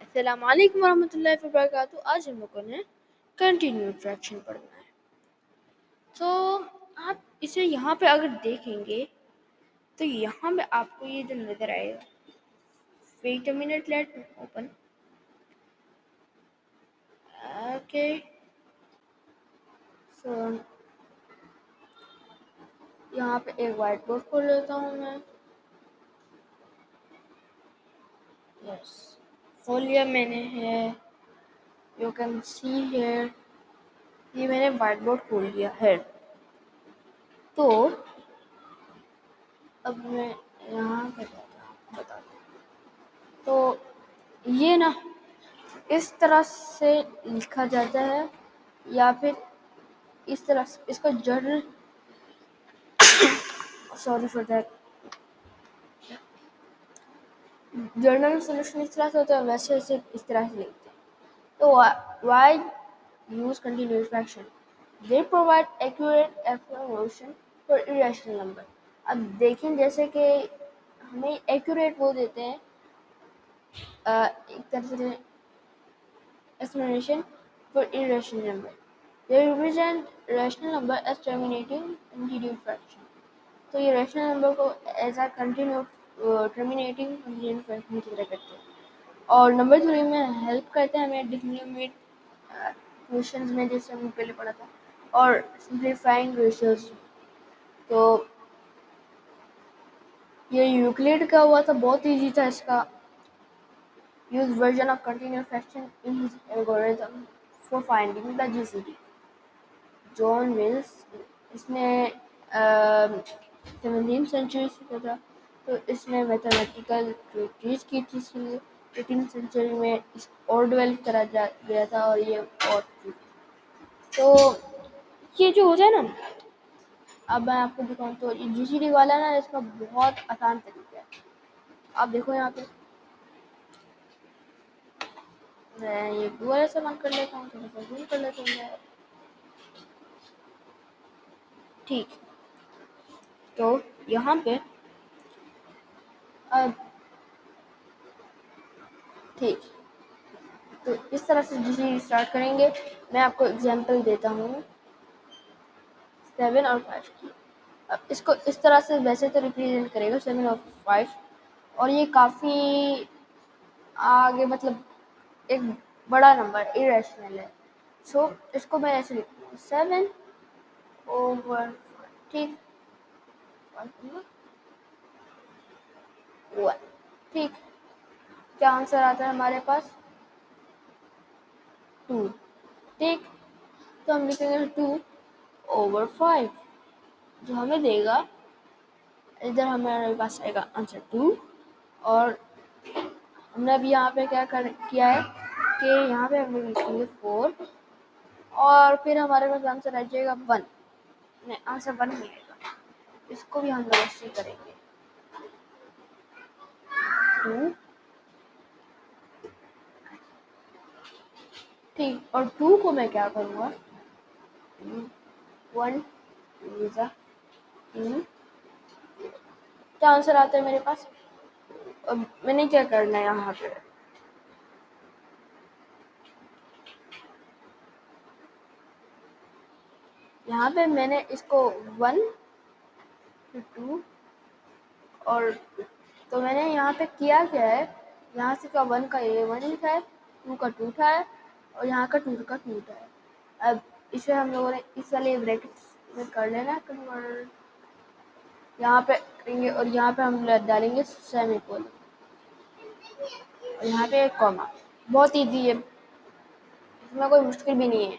अस्सलाम वालेकुम वरहमतुल्लाहि वबरकातुहू। आज हम लोगों ने कंटिन्यू फ्रैक्शन पढ़ना है। तो आप इसे यहाँ पे अगर देखेंगे तो यहाँ पे आपको ये जो नज़र आएगा, wait a minute, let open. Okay, so यहाँ पे एक वाइट बोर्ड खोल लेता हूँ मैं। यस, खोल लिया मैंने है। यू कैन सी हियर, ये मैंने वाइट बोर्ड खोल लिया है। तो अब मैं यहाँ पे बता दूँ तो ये ना इस तरह से लिखा जाता है, या फिर इस तरह से इसको journal, sorry for that, journal solution इस तरह से होता है, वैसे वैसे इस तरह से लिखते हैं। तो why use continuous fraction? They provide accurate explanation for irrational number. अब देखें, जैसे कि हमें एक्यूरेट वो देते हैं एक तरह से explanation for irrational number. They represent rational number as terminating continued fraction. तो ये rational number को as a continued terminating continued fraction की तरह करते हैं। और नंबर थ्योरी में हेल्प करते हैं हमें डिफिनिट क्वेश्चंस में, जैसे हमने पहले पढ़ा था, और सिंप्लीफाइंग रेशियोज। तो ये यूक्लिड का हुआ था, बहुत इजी था इसका। use version of continuous fraction in his algorithm for finding the GCD. John Wallis, इसने 17th सेंचुरी से किया था। तो इसने मैथमेटिकल ट्रीज की थी इसके लिए। 18th सेंचुरी में इस और डेवलप करा गया था, और ये और तो ये जो होता है ना, अब मैं आपको दिखाऊं तो ये GCD वाला ना, इसका बहुत आसान तरीका है। आप देखो यहाँ पे, मैं ये वाला इस्तेमाल कर लेता हूँ, थोड़ा सा जूम कर लेता हूँ। ठीक, तो यहाँ पे अब ठीक, तो इस तरह से GCD स्टार्ट करेंगे। मैं आपको एग्जांपल देता हूँ 7 और 5 की। अब इसको इस तरह से वैसे तो रिप्रेजेंट करेगा 7 और 5, और ये काफ़ी आगे, मतलब एक बड़ा नंबर इरेशनल है। सो इसको मैं ऐसे लिखती हूँ 7 ओवर, ठीक, 1, ठीक। क्या आंसर आता है हमारे पास? 2, ठीक। तो हम लिखेंगे 2 ओवर 5, जो हमें देगा, इधर हमारे पास आएगा आंसर 2। और हमने अभी यहाँ पे क्या किया है कि यहाँ पे हम लोग लिखेंगे 4, और फिर हमारे पास आंसर आ जाएगा 1। नहीं, आंसर 1 मिलेगा। इसको भी हम लोग ऐसे करेंगे 2, ठीक। और 2 को मैं क्या करूँगा, 1 2, क्या आंसर आता है मेरे पास? अब मैंने क्या करना है यहाँ पे, यहाँ पे मैंने इसको 1 2 और, तो मैंने यहाँ पे किया क्या है, यहाँ से का 1 का ये 1 लिखा है, 2 का 2 था है, और यहाँ का 2 का 2 था है। अब इसे हम लोगों ने इस वाले ब्रैकेट्स में कर लेना कन्वर्ट, यहाँ पे करेंगे, और यहाँ पे हम डालेंगे सेमीकोलन, और यहाँ पे एक कॉमा। बहुत इजी है, इसमें कोई मुश्किल भी नहीं है।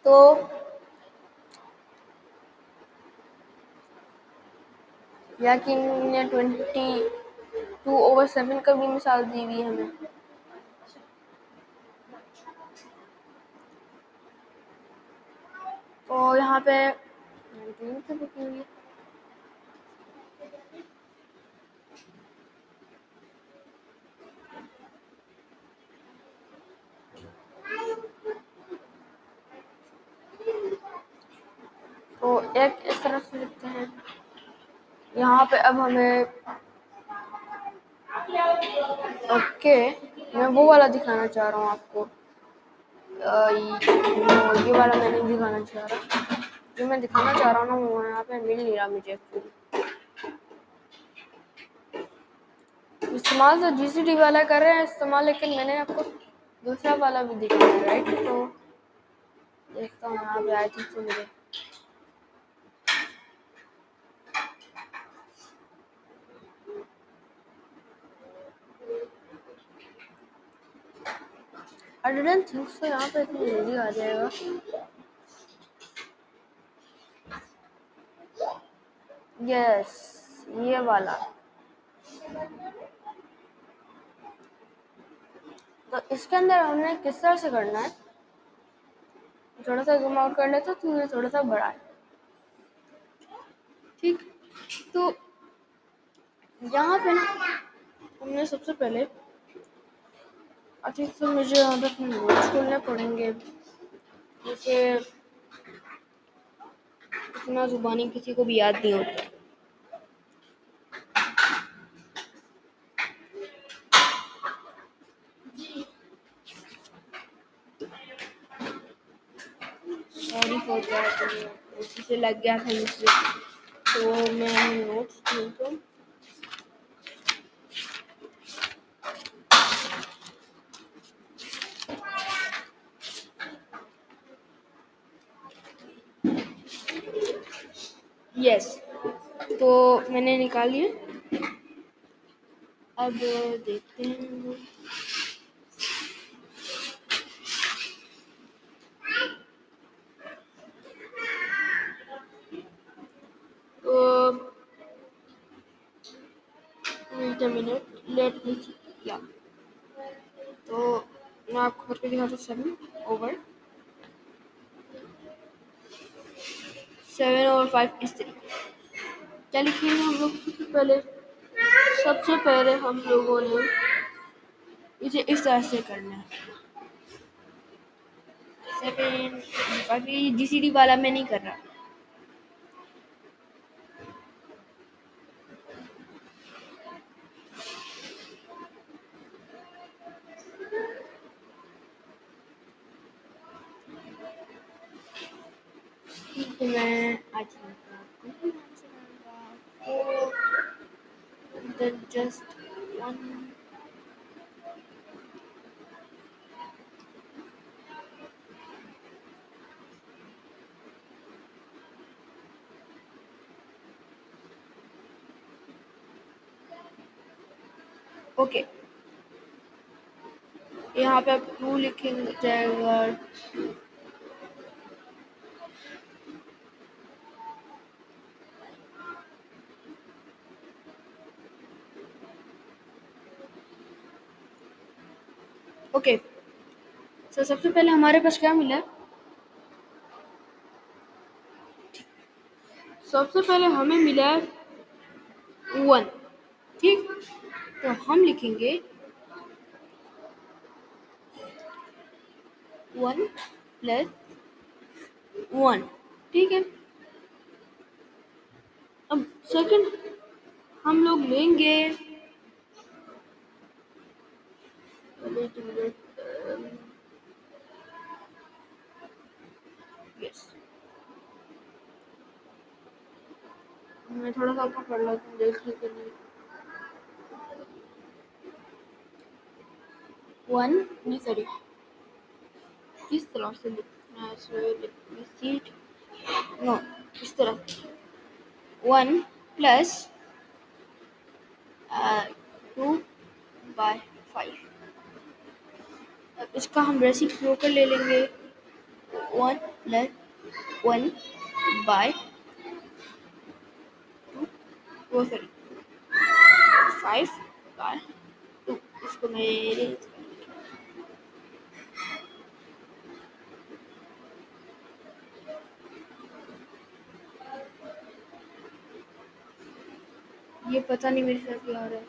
तो याकिन ने 22/7 का भी मिसाल दी हुई है हमें। तो यहाँ पे 19 से लिखी हुई है। तो एक इस तरह से लिखते हैं यहाँ पे अब हमें ओके मैं वो वाला दिखाना चाह रहा हूँ आपको। ये वाला मैं नहीं दिखाना चाह रहा। जो मैं दिखाना चाह रहा हूँ ना वो यहाँ पे मिल नहीं रहा मुझे एक्चुअली। इस्तेमाल तो जीसीडी वाला कर रहे हैं इस्तेमाल, लेकिन मैंने आपको दूसरा वाला भी दिखाया है, राइट? तो देखता हूँ यहाँ पे आई थिंक तो मुझे आई डिडंट थिंक सो यहाँ पे इतनी जल्दी आ जाएगा। यस, ये वाला। तो इसके अंदर हमने किस तरह से करना है, थोड़ा सा जूम आउट कर लेते तो ये थोड़ा सा बड़ा है, ठीक? तो यहाँ पे ना हमने सबसे पहले आई थिंक तो मुझे यहाँ पे अपने नोट्स खोलने पड़ेंगे, जैसे इतना जुबानी किसी को भी याद नहीं होता। सॉरी फॉर दैट, उसी से लग गया था मुझसे। तो मैं नोट्स खोलता हूँ। यस, तो मैंने निकाल लिया। अब देखते हैं। तो wait a minute, let me see. Yeah. तो मैं आपको करके दिखाता हूँ। 7 और 5 इस तरीके। क्या लिखेंगे हम लोग सबसे पहले हम लोगों ने इसे इस तरह से करना है। 7 जीसीडी वाला मैं नहीं कर रहा। तो मैं आज जस्ट वन। ओके, यहाँ पे आप 2 लिखेंगे जाएगा। ओके, तो सबसे पहले हमारे पास क्या मिला? सबसे पहले हमें मिला 1, ठीक? तो हम लिखेंगे 1 + 1, ठीक है? अब सेकंड हम लोग लेंगे यस, मैं थोड़ा सा आपको पढ़ लेता हूँ देखने के लिए। 1 नहीं सॉरी, किस तरह से लिखना है सीट नो, इस तरह 1 + 2/5। अब इसका हम रेसिप्रोकल ले लेंगे 1 + 1/2 वो सॉरी 5/2। इसको मेरे ये पता नहीं मेरे साथ क्या हो रहा है।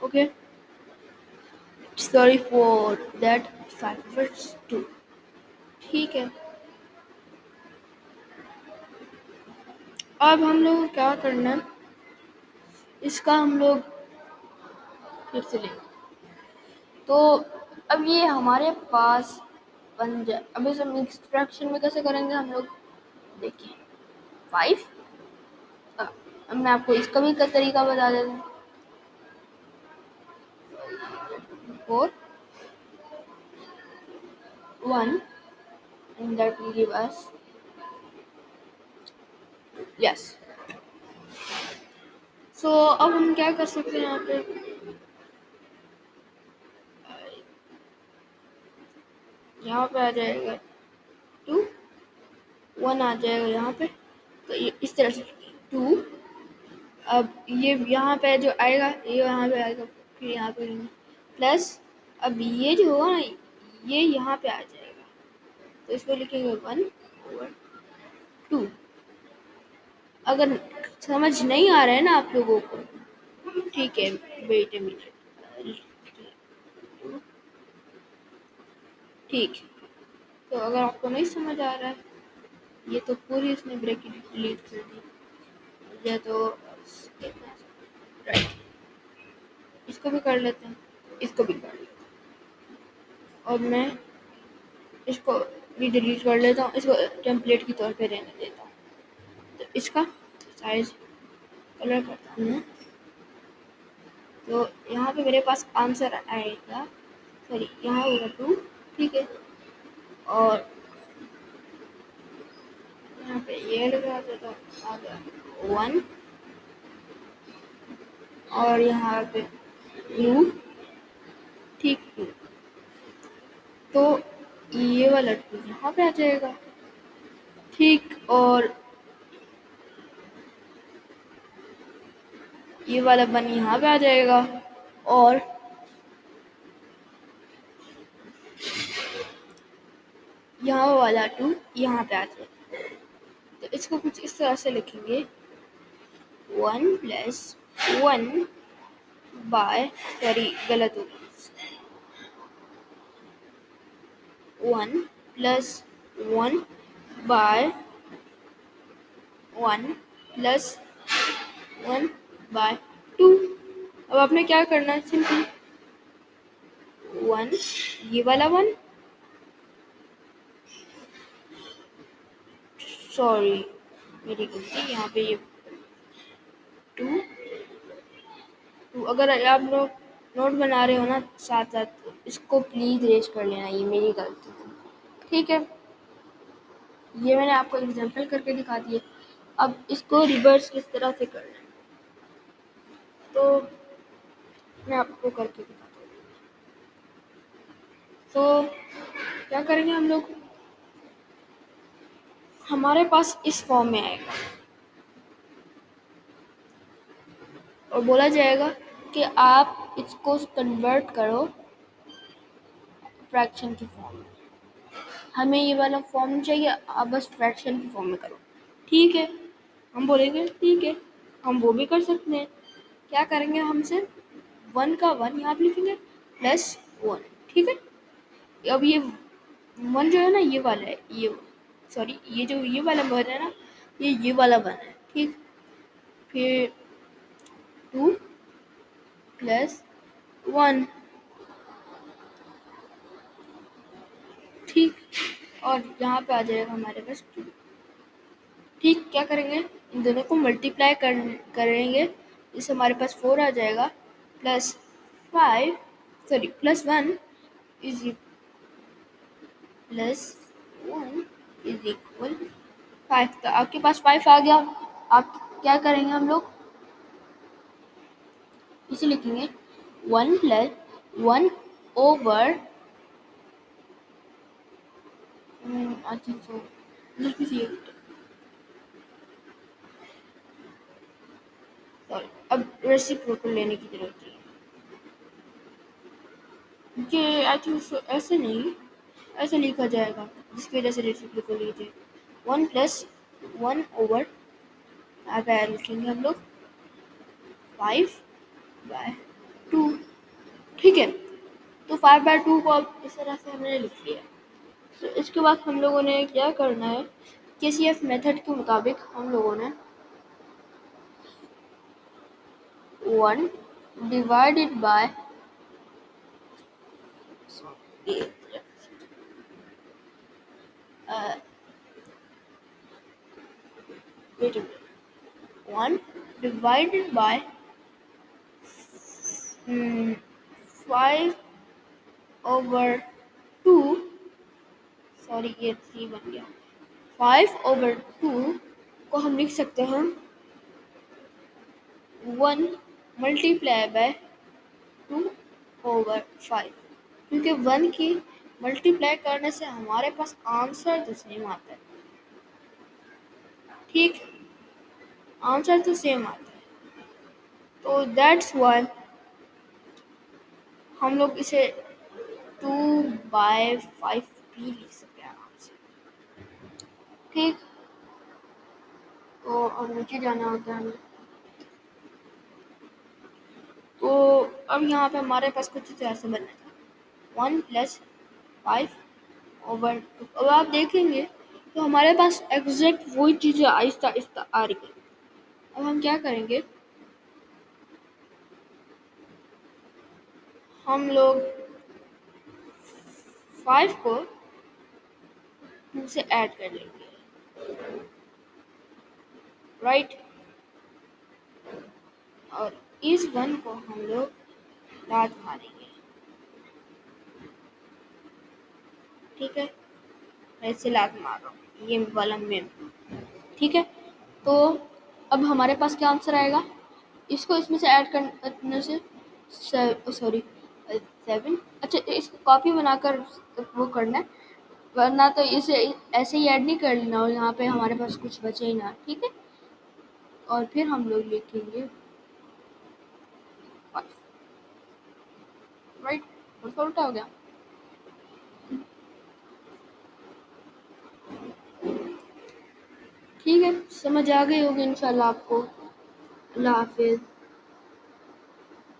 Okay, sorry for that 5/2। ठीक है, अब हम लोग को क्या करना है, इसका हम लोग फिर से लेंगे। तो अब ये हमारे पास बन जाए। अब इसे मिक्स फ्रैक्शन में कैसे करेंगे हम लोग, देखिए 5। अब मैं आपको इसका भी का तरीका बता देता हूँ। 4 1 and that will give us yes। सो अब हम क्या कर सकते हैं, यहाँ पे आ जाएगा 2 1 आ जाएगा यहाँ पे। तो ये इस तरह से 2, अब ये यहाँ पे जो आएगा ये यहाँ पे आएगा, फिर यहाँ पे प्लस, अब ये जो होगा ना ये यहाँ पे आ जाएगा, तो इसको लिखेंगे 1/2। अगर समझ नहीं आ रहा है ना आप लोगों को, ठीक है, वेट ए मिनट, ठीक। तो अगर आपको नहीं समझ आ रहा है, ये तो पूरी इसने ब्रेकेट डिलीट कर दी, या तो राइट, इसको भी कर लेते हैं, इसको भी कर लेते हैं, और मैं इसको भी डिलीट कर लेता हूँ, इसको टेम्पलेट के तौर पे रहने देता हूँ। तो इसका साइज कलर करता हूँ, तो यहाँ पे मेरे पास आंसर आएगा, सॉरी यहाँ होगा 2, ठीक है, और यहाँ पे ये लगा देता हूँ, आ गया 1, और यहाँ पे 2, ठीक 2, तो ये वाला 2 यहाँ पे आ जाएगा, ठीक, और ये वाला 1 यहाँ पे आ जाएगा, और यहाँ वाला 2 यहाँ पे आ जाएगा। तो इसको कुछ इस तरह से लिखेंगे 1 + 1 बाय, सॉरी गलत हो गया, 1 + 1 बाय 1 + 1 बाय 2। अब आपने क्या करना है, सिंपल 1, ये वाला 1, सॉरी मेरी गलती, यहाँ पे ये 2, अगर आप लोग नोट बना रहे हो ना साथ साथ, तो इसको प्लीज़ रेज कर लेना, ये मेरी गलती थी, ठीक है। ये मैंने आपको एग्जांपल करके दिखा दिए। अब इसको रिवर्स किस तरह से करना है, तो मैं आपको करके दिखाता हूँ। तो क्या करेंगे हम लोग, हमारे पास इस फॉर्म में आएगा और बोला जाएगा कि आप इसको कन्वर्ट करो फ्रैक्शन की फॉर्म में। हमें ये वाला फॉर्म चाहिए, आप बस फ्रैक्शन की फॉर्म में करो, ठीक है। हम बोलेंगे ठीक है, हम वो भी कर सकते हैं। क्या करेंगे, हम सिर्फ 1 का 1 यहाँ पे लिखेंगे +1, ठीक है। अब ये 1 जो है ना ये वाला है, ये सॉरी ये जो ये वाला 1 है ना, ये वाला 1 है, ठीक। फिर 2 + 1, ठीक, और यहाँ पे आ जाएगा हमारे पास 2, ठीक। क्या करेंगे, इन दोनों को मल्टीप्लाई करेंगे, इससे हमारे पास 4 आ जाएगा, +5 सॉरी +1 इज +1 इज इक्वल 5। तो आपके पास 5 आ गया। आप क्या करेंगे, हम लोग इसे लिखेंगे 1 + 1 over, I think so, sorry, अब रेसिप्रोकल लेने की जरूरत है, ये आई थिंक सो ऐसे नहीं, ऐसे लिखा जाएगा, जिसकी वजह से रेसिप्रोकल लीजिए 1 + 1 ओवर, आगे लिखेंगे हम लोग 5/2, ठीक है। तो 5/2 को अब इस तरह से हमने लिख लिया। तो इसके बाद हम लोगों ने क्या करना है, KCF मेथड के मुताबिक हम लोगों ने 1 divided by wait a minute, 1 divided by 5/2, sorry ये 3 बन गया, 5/2 को हम लिख सकते हैं 1 मल्टीप्लाई बाय 2/5, क्योंकि 1 की मल्टीप्लाई करने से हमारे पास आंसर तो सेम आता है। ठीक, आंसर तो सेम आता है, तो दैट्स वाई हम लोग इसे 2/5 भी लिख सकते हैं आराम से। ठीक, तो अब नीचे जाना होता है हमें। तो अब यहाँ पे हमारे पास कुछ इस तरह से बनना था 1 + 5/2। अब आप देखेंगे तो हमारे पास एग्जैक्ट वही चीज़ें आहिस्ता आहिस्ता आ रही है। अब हम क्या करेंगे, हम लोग 5 को 2 से ऐड कर लेंगे, राइट, और इस 1 को हम लोग लात मारेंगे। ठीक है, मैं इसे लात मार रहा हूँ, ये वाला में। ठीक है, तो अब हमारे पास क्या आंसर आएगा, इसको इसमें से ऐड करने से सॉरी 7, अच्छा इसको कॉपी बनाकर वो करना है, वरना तो इसे ऐसे ही ऐड नहीं कर लेना और यहाँ पे हमारे पास कुछ बचे ही ना। ठीक है, और फिर हम लोग लिखेंगे 5, राइट, उल्टा हो गया। ठीक है, समझ आ गई होगी इंशाल्लाह आपको। अल्लाह हाफिज़।